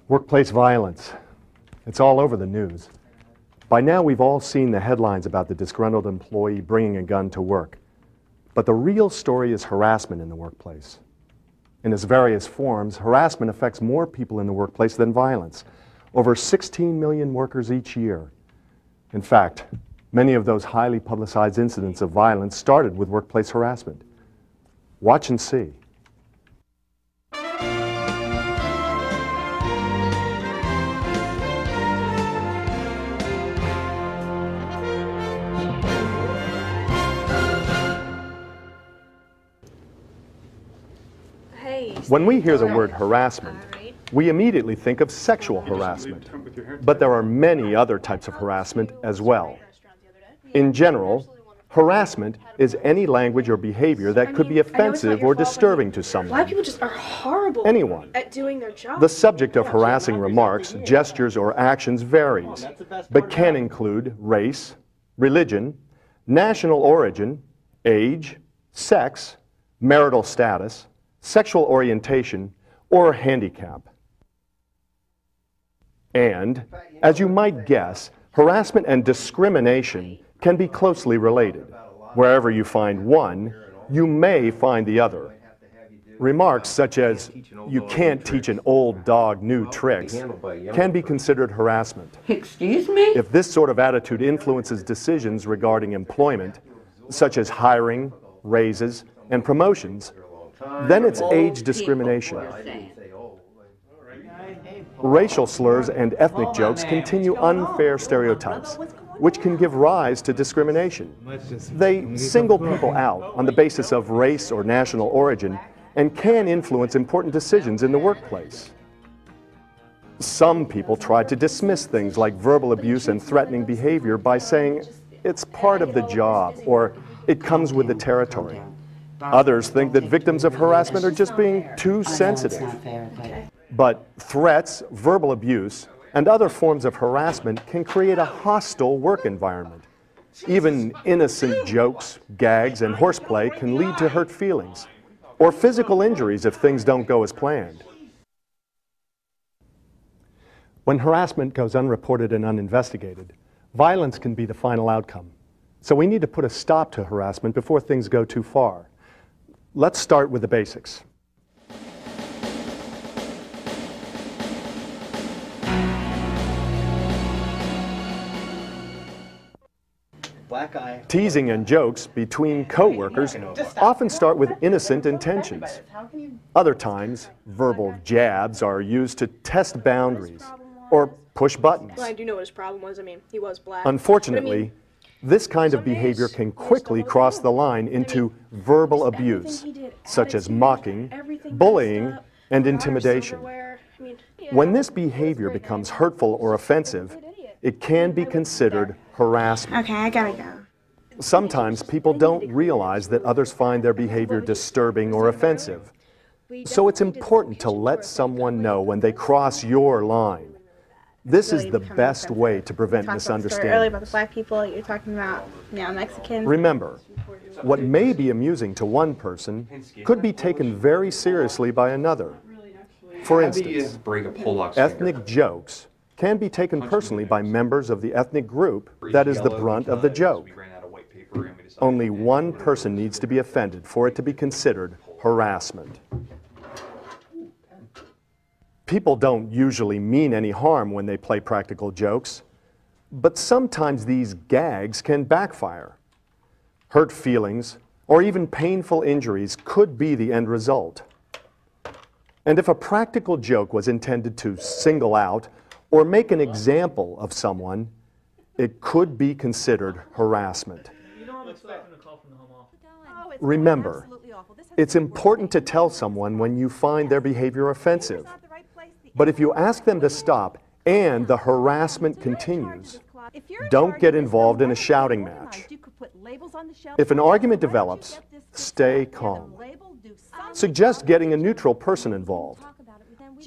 Workplace violence. It's all over the news. By now, we've all seen the headlines about the disgruntled employee bringing a gun to work. But the real story is harassment in the workplace. In its various forms, harassment affects more people in the workplace than violence. Over 16 million workers each year. In fact, many of those highly publicized incidents of violence started with workplace harassment. Watch and see. When we hear the word harassment, we immediately think of sexual harassment. But there are many other types of harassment as well. In general, harassment is any language or behavior that could be offensive or disturbing to someone. A lot of people just are horrible at doing their job. The subject of harassing remarks, gestures, or actions varies, but can include race, religion, national origin, age, sex, marital status, sexual orientation, or handicap. And, as you might guess, harassment and discrimination can be closely related. Wherever you find one, you may find the other. Remarks such as, "You can't teach an old dog new tricks," can be considered harassment. Excuse me? If this sort of attitude influences decisions regarding employment, such as hiring, raises, and promotions, then it's age discrimination. Racial slurs and ethnic jokes continue unfair stereotypes, which can give rise to discrimination. They single people out on the basis of race or national origin and can influence important decisions in the workplace. Some people try to dismiss things like verbal abuse and threatening behavior by saying it's part of the job or it comes with the territory. Others think that victims of harassment are just being too sensitive. But threats, verbal abuse, and other forms of harassment can create a hostile work environment. Even innocent jokes, gags, and horseplay can lead to hurt feelings or physical injuries if things don't go as planned. When harassment goes unreported and uninvestigated, violence can be the final outcome. So we need to put a stop to harassment before things go too far. Let's start with the basics. Teasing and jokes between co-workers often start with innocent intentions. Other times, verbal jabs are used to test boundaries or push buttons. Well, I do know what his problem was. I mean, he was black. Unfortunately, this kind of behavior can quickly cross the line into verbal abuse, such as mocking, bullying, and intimidation. When this behavior becomes hurtful or offensive, it can be considered harassment. Okay, I gotta go. Sometimes people don't realize that others find their behavior disturbing or offensive. So it's important to let someone know when they cross your line. This is the best way to prevent misunderstanding. Earlier about the black people, you're talking about Mexicans. Remember, what may be amusing to one person could be taken very seriously by another. For instance, ethnic jokes can be taken personally by members of the ethnic group that is the brunt of the joke. Only one person needs to be offended for it to be considered harassment. People don't usually mean any harm when they play practical jokes, but sometimes these gags can backfire. Hurt feelings or even painful injuries could be the end result. And if a practical joke was intended to single out or make an example of someone, it could be considered harassment. Remember, it's important to tell someone when you find their behavior offensive. But if you ask them to stop and the harassment continues, don't get involved in a shouting match. If an argument develops, stay calm. Suggest getting a neutral person involved.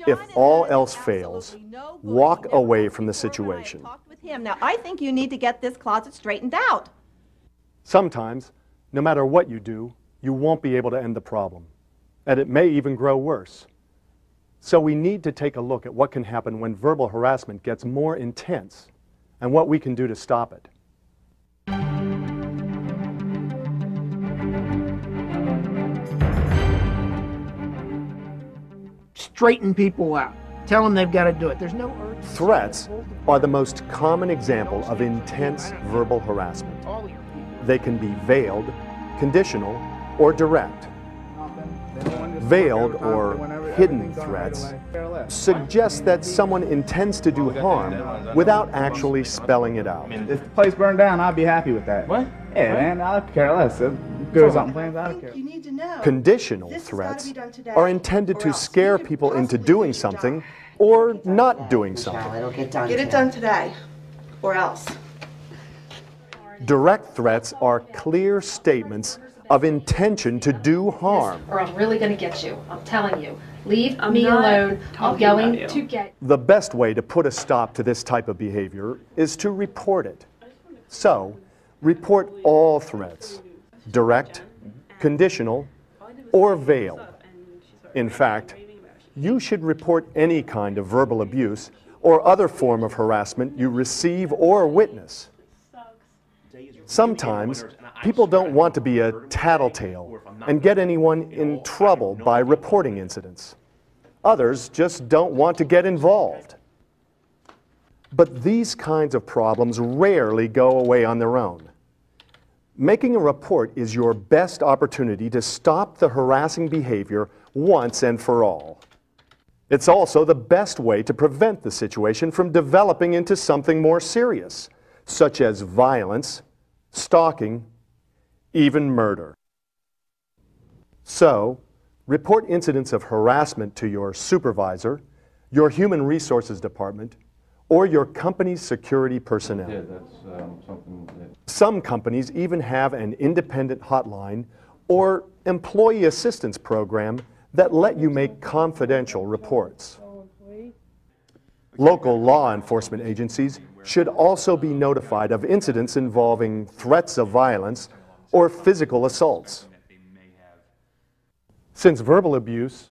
If all else fails, walk away from the situation. Now, I think you need to get this closet straightened out. Sometimes, no matter what you do, you won't be able to end the problem, and it may even grow worse. So we need to take a look at what can happen when verbal harassment gets more intense and what we can do to stop it. Straighten people out. Tell them they've got to do it. There's no urgency. Threats are the most common example of intense verbal harassment. They can be veiled, conditional, or direct. Veiled or hidden threats suggest that someone intends to do harm without actually spelling it out. If the place burned down, I'd be happy with that. What? Yeah, man, I don't care less. If there's something plans, I don't care. You need to know. Conditional This has threats gotta be done today, are intended or to else scare you could people into possibly doing lose your something job. or not doing something. It'll get done. Get it done today, or else. Direct threats are clear statements of intention to do harm. Or I'm really going to get you. I'm telling you. Leave me alone. I'm going to get... The best way to put a stop to this type of behavior is to report it. So, report all threats, direct, conditional, or veiled. In fact, you should report any kind of verbal abuse or other form of harassment you receive or witness. Sometimes, people don't want to be a tattletale and get anyone in trouble by reporting incidents. Others just don't want to get involved. But these kinds of problems rarely go away on their own. Making a report is your best opportunity to stop the harassing behavior once and for all. It's also the best way to prevent the situation from developing into something more serious, such as violence, stalking, even murder. So, report incidents of harassment to your supervisor, your human resources department, or your company's security personnel. Yeah, that's something that... Some companies even have an independent hotline or employee assistance program that let you make confidential reports. Local law enforcement agencies should also be notified of incidents involving threats of violence or physical assaults. Since verbal abuse